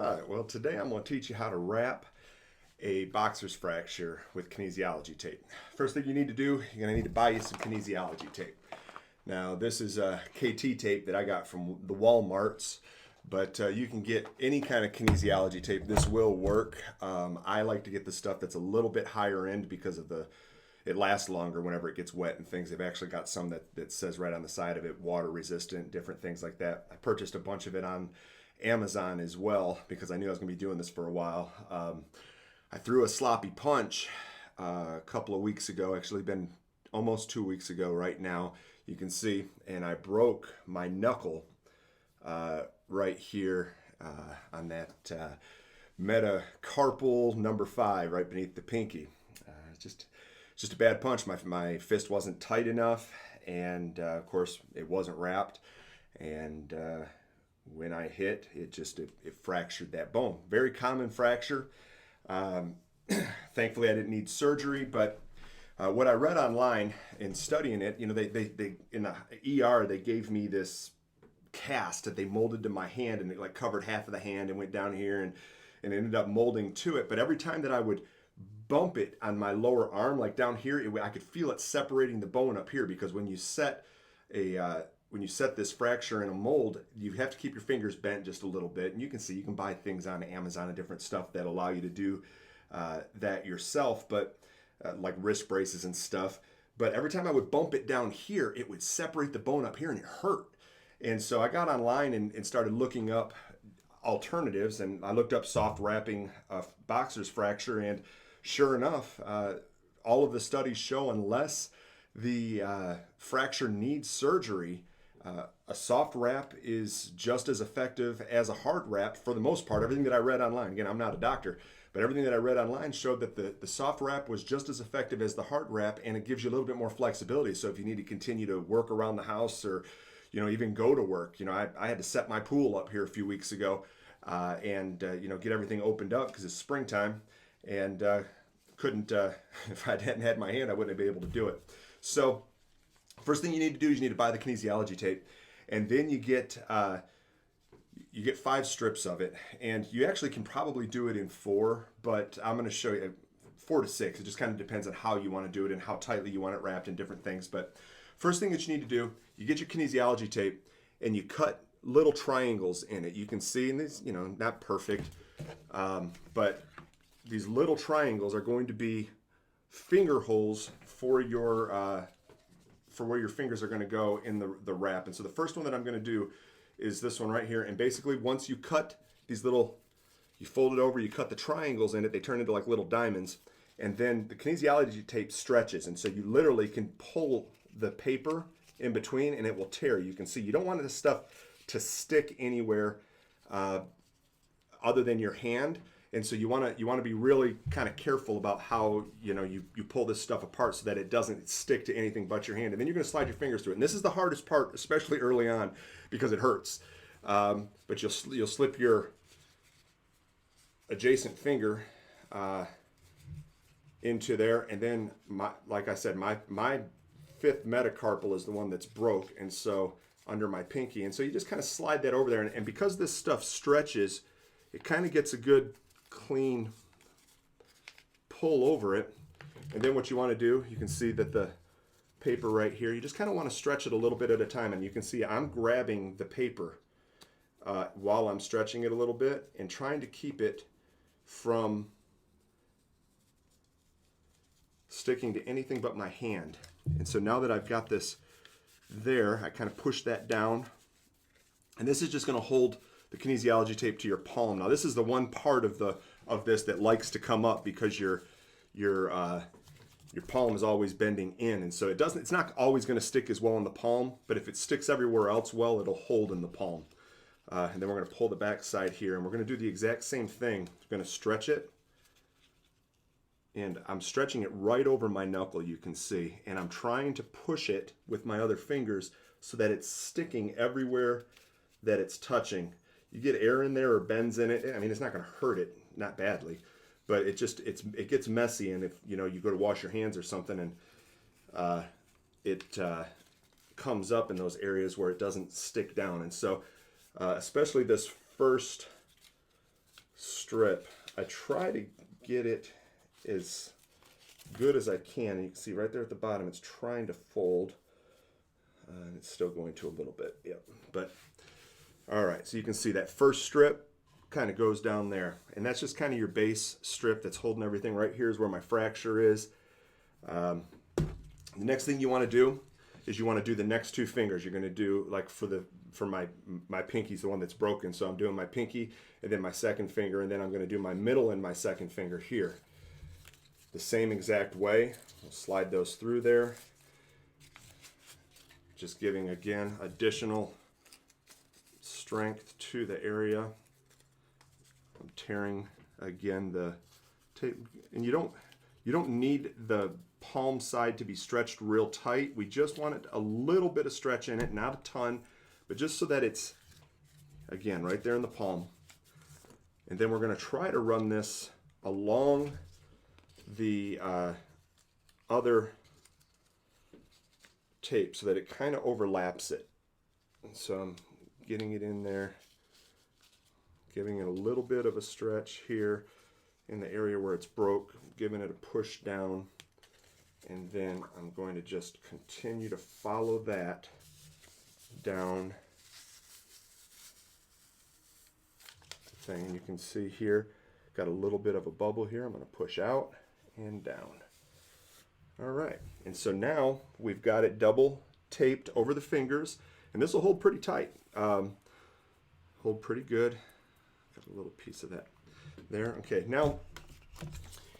Alright, well today I'm going to teach you how to wrap a boxer's fracture with kinesiology tape. First thing you need to do, you're going to need to buy you some kinesiology tape. Now this is a KT tape that I got from the Walmarts, but you can get any kind of kinesiology tape. This will work. I like to get the stuff that's a little bit higher end because of it lasts longer whenever it gets wet and things. They've actually got some that says right on the side of it, water resistant, different things like that. I purchased a bunch of it on Amazon as well because I knew I was going to be doing this for a while. I threw a sloppy punch a couple of weeks ago, actually been almost 2 weeks ago right now, you can see, and I broke my knuckle right here on that metacarpal number 5 right beneath the pinky. Just a bad punch. My fist wasn't tight enough, and of course it wasn't wrapped, and when I hit, it fractured that bone. Very common fracture. Thankfully, I didn't need surgery, but what I read online in studying it, they in the ER they gave me this cast that they molded to my hand, and it like covered half of the hand and went down here and ended up molding to it. But every time that I would bump it on my lower arm, like down here, I could feel it separating the bone up here, because when you set this fracture in a mold, you have to keep your fingers bent just a little bit. And you can see, you can buy things on Amazon and different stuff that allow you to do that yourself, but like wrist braces and stuff. But every time I would bump it down here, it would separate the bone up here and it hurt. And so I got online and started looking up alternatives, and I looked up soft wrapping a boxer's fracture, and sure enough, all of the studies show unless the fracture needs surgery, a soft wrap is just as effective as a hard wrap for the most part. Everything that I read online, again, I'm not a doctor, but everything that I read online showed that the soft wrap was just as effective as the hard wrap, and it gives you a little bit more flexibility. So if you need to continue to work around the house, or even go to work, I had to set my pool up here a few weeks ago, and get everything opened up because it's springtime, and couldn't if I hadn't had my hand, I wouldn't have been able to do it. So first thing you need to do is you need to buy the kinesiology tape, and then you get 5 strips of it, and you actually can probably do it in 4, but I'm going to show you 4 to 6. It just kind of depends on how you want to do it and how tightly you want it wrapped and different things. But first thing that you need to do, you get your kinesiology tape and you cut little triangles in it. You can see in this, not perfect, but these little triangles are going to be finger holes for your for where your fingers are going to go in the wrap. And so the first one that I'm going to do is this one right here. And basically, once you cut these little, you fold it over, you cut the triangles in it, they turn into like little diamonds, and then the kinesiology tape stretches, and so you literally can pull the paper in between and it will tear. You can see you don't want this stuff to stick anywhere other than your hand. And so you want to be really kind of careful about how you pull this stuff apart so that it doesn't stick to anything but your hand. And then you're going to slide your fingers through it. And this is the hardest part, especially early on, because it hurts. But you'll slip your adjacent finger into there, and then like I said, my 5th metacarpal is the one that's broke, and so under my pinky. And so you just kind of slide that over there, and because this stuff stretches, it kind of gets a good clean pull over it. And then what you want to do, you can see that the paper right here, you just kind of want to stretch it a little bit at a time, and you can see I'm grabbing the paper while I'm stretching it a little bit and trying to keep it from sticking to anything but my hand. And so now that I've got this there, I kind of push that down, and this is just going to hold the kinesiology tape to your palm. Now this is the one part of this that likes to come up because your palm is always bending in, and so it's not always going to stick as well in the palm, but if it sticks everywhere else well, it'll hold in the palm. And then we're going to pull the back side here, and we're going to do the exact same thing. We're going to stretch it, and I'm stretching it right over my knuckle, you can see, and I'm trying to push it with my other fingers so that it's sticking everywhere that it's touching. You get air in there or bends in it, I mean, it's not going to hurt it, not badly, but it gets messy, and if you go to wash your hands or something, and it comes up in those areas where it doesn't stick down. And so especially this first strip, I try to get it as good as I can. And you can see right there at the bottom, it's trying to fold. And it's still going to a little bit, yep. But, all right, so you can see that first strip kind of goes down there. And that's just kind of your base strip that's holding everything. Right here is where my fracture is. The next thing you want to do is you want to do the next two fingers. You're going to do, like for my pinky's the one that's broken, so I'm doing my pinky and then my second finger, and then I'm going to do my middle and my second finger here. The same exact way. We'll slide those through there. Just giving, again, additional strength to the area. I'm tearing, again, the tape. And you don't need the palm side to be stretched real tight. We just want it a little bit of stretch in it, not a ton, but just so that it's, again, right there in the palm. And then we're going to try to run this along the other tape so that it kind of overlaps it. And so I'm getting it in there, giving it a little bit of a stretch here in the area where it's broke, giving it a push down, and then I'm going to just continue to follow that down the thing. And you can see here, got a little bit of a bubble here. I'm going to push out and down. All right, and so now we've got it double taped over the fingers, and this will hold pretty tight. Hold pretty good. Got a little piece of that there. Okay, now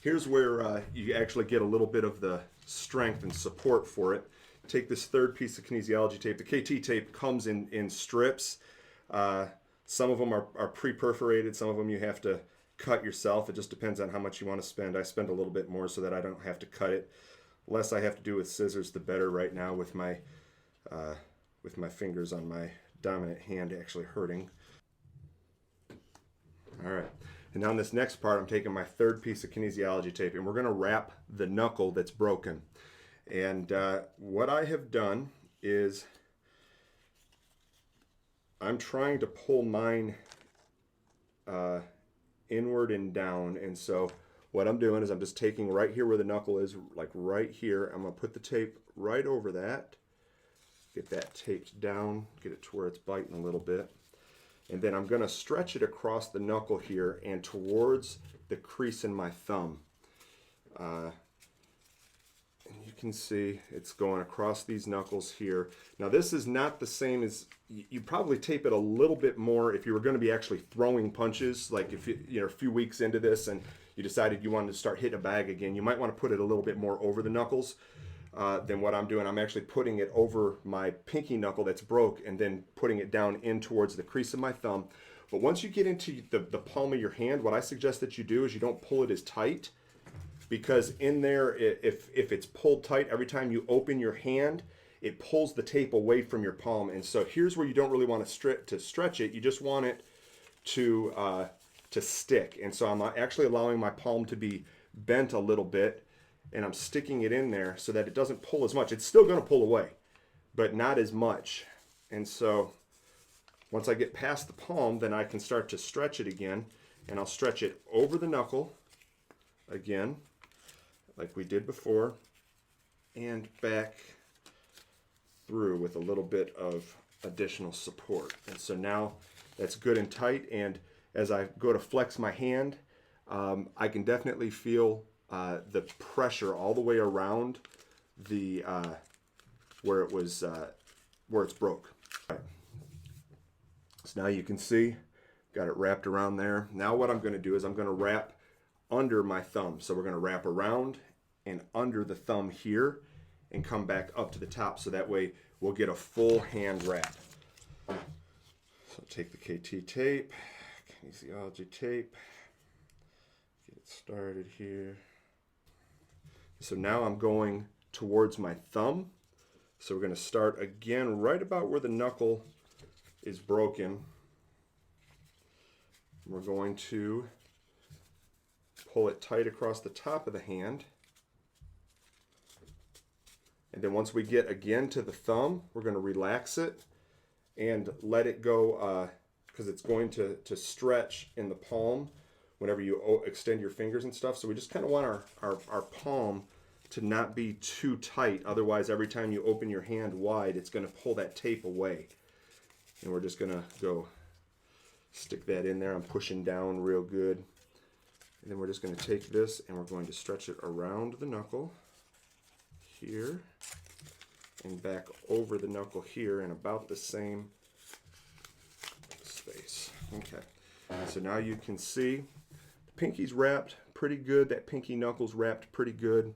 here's where you actually get a little bit of the strength and support for it. Take this third piece of kinesiology tape. The KT tape comes in strips. Some of them are pre-perforated. Some of them you have to cut yourself. It just depends on how much you want to spend. I spend a little bit more so that I don't have to cut it. Less I have to do with scissors, the better right now with my fingers on my dominant hand actually hurting. All right, and now on this next part, I'm taking my third piece of kinesiology tape, and we're going to wrap the knuckle that's broken. And what I have done is I'm trying to pull mine inward and down, and so what I'm doing is I'm just taking right here where the knuckle is, like right here. I'm going to put the tape right over that, get that taped down, get it to where it's biting a little bit. And then I'm going to stretch it across the knuckle here and towards the crease in my thumb. And you can see it's going across these knuckles here. Now this is not the same as, you probably tape it a little bit more if you were going to be actually throwing punches, like if you're a few weeks into this and you decided you wanted to start hitting a bag again, you might want to put it a little bit more over the knuckles than what I'm doing. I'm actually putting it over my pinky knuckle that's broke and then putting it down in towards the crease of my thumb. But once you get into the palm of your hand, what I suggest that you do is you don't pull it as tight, because in there, if it's pulled tight, every time you open your hand, it pulls the tape away from your palm. And so here's where you don't really want to stretch it. You just want it to stick. And so I'm actually allowing my palm to be bent a little bit, and I'm sticking it in there so that it doesn't pull as much. It's still going to pull away, but not as much. And so once I get past the palm, then I can start to stretch it again, and I'll stretch it over the knuckle again, like we did before, and back through with a little bit of additional support. And so now that's good and tight, and as I go to flex my hand, I can definitely feel the pressure all the way around the where it's broke. Right. So now you can see, got it wrapped around there. Now what I'm going to do is I'm going to wrap under my thumb. So we're going to wrap around and under the thumb here and come back up to the top, so that way we'll get a full hand wrap. So take the KT tape, kinesiology tape, get it started here. So now I'm going towards my thumb. So we're going to start again right about where the knuckle is broken. We're going to pull it tight across the top of the hand. And then once we get again to the thumb, we're going to relax it and let it go, because it's going to stretch in the palm whenever you extend your fingers and stuff. So we just kind of want our palm to not be too tight. Otherwise, every time you open your hand wide, it's going to pull that tape away. And we're just going to go stick that in there. I'm pushing down real good. And then we're just going to take this and we're going to stretch it around the knuckle here and back over the knuckle here in about the same space. Okay, so now you can see the pinky's wrapped pretty good. That pinky knuckle's wrapped pretty good.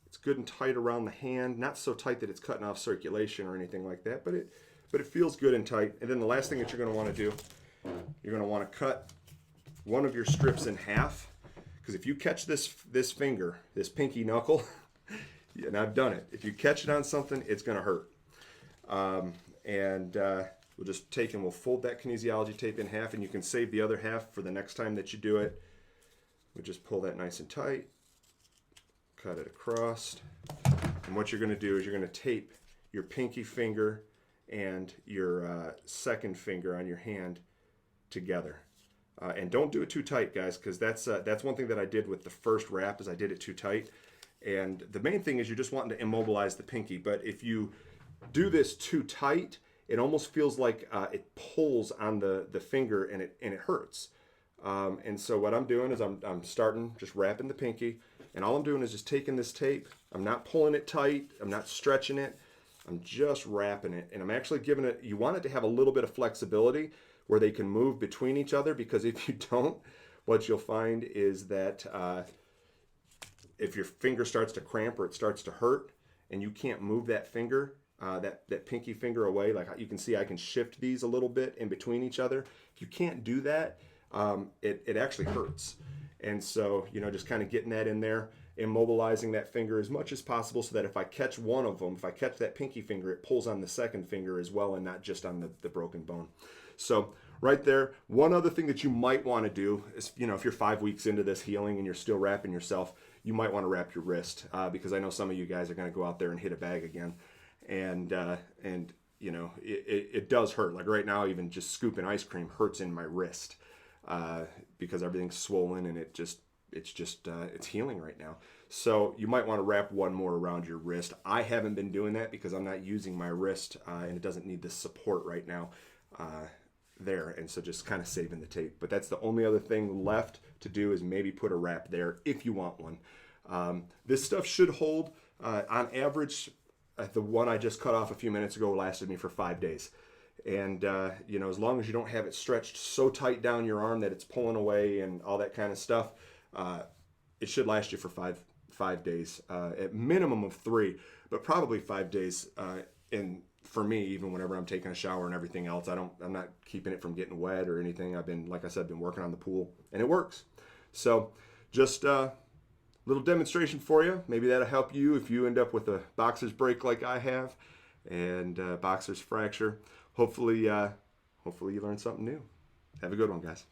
It's good and tight around the hand, not so tight that it's cutting off circulation or anything like that, but it feels good and tight. And then the last thing that you're going to want to do, you're going to want to cut one of your strips in half, because if you catch this finger, this pinky knuckle, and I've done it, if you catch it on something, it's going to hurt. We'll just take and we'll fold that kinesiology tape in half, and you can save the other half for the next time that you do it. We just pull that nice and tight, cut it across, and what you're going to do is you're going to tape your pinky finger and your second finger on your hand together. And don't do it too tight, guys, because that's one thing that I did with the first wrap is I did it too tight. And the main thing is you're just wanting to immobilize the pinky. But if you do this too tight, it almost feels like it pulls on the finger and it hurts. And so what I'm doing is I'm starting just wrapping the pinky, and all I'm doing is just taking this tape. I'm not pulling it tight. I'm not stretching it. I'm just wrapping it, and I'm actually giving it. You want it to have a little bit of flexibility where they can move between each other, because if you don't, what you'll find is that if your finger starts to cramp or it starts to hurt and you can't move that finger, that pinky finger away, like you can see I can shift these a little bit in between each other. If you can't do that, it actually hurts. And so, just kind of getting that in there, immobilizing that finger as much as possible so that if I catch one of them, if I catch that pinky finger, it pulls on the second finger as well and not just on the broken bone. So right there, one other thing that you might want to do is, if you're 5 weeks into this healing and you're still wrapping yourself, you might want to wrap your wrist, because I know some of you guys are going to go out there and hit a bag again. And it does hurt. Like right now, even just scooping ice cream hurts in my wrist, because everything's swollen and it's healing right now. So you might want to wrap one more around your wrist. I haven't been doing that because I'm not using my wrist, and it doesn't need the support right now there. And so just kind of saving the tape. But that's the only other thing left to do is maybe put a wrap there if you want one. This stuff should hold. On average, the one I just cut off a few minutes ago lasted me for 5 days. And, as long as you don't have it stretched so tight down your arm that it's pulling away and all that kind of stuff, it should last you for five days, at minimum of 3, but probably 5 days. And for me, even whenever I'm taking a shower and everything else, I'm not keeping it from getting wet or anything. I've been, like I said, been working on the pool, and it works. So just little demonstration for you. Maybe that'll help you if you end up with a boxer's break like I have, and boxer's fracture. Hopefully you learned something new. Have a good one, guys.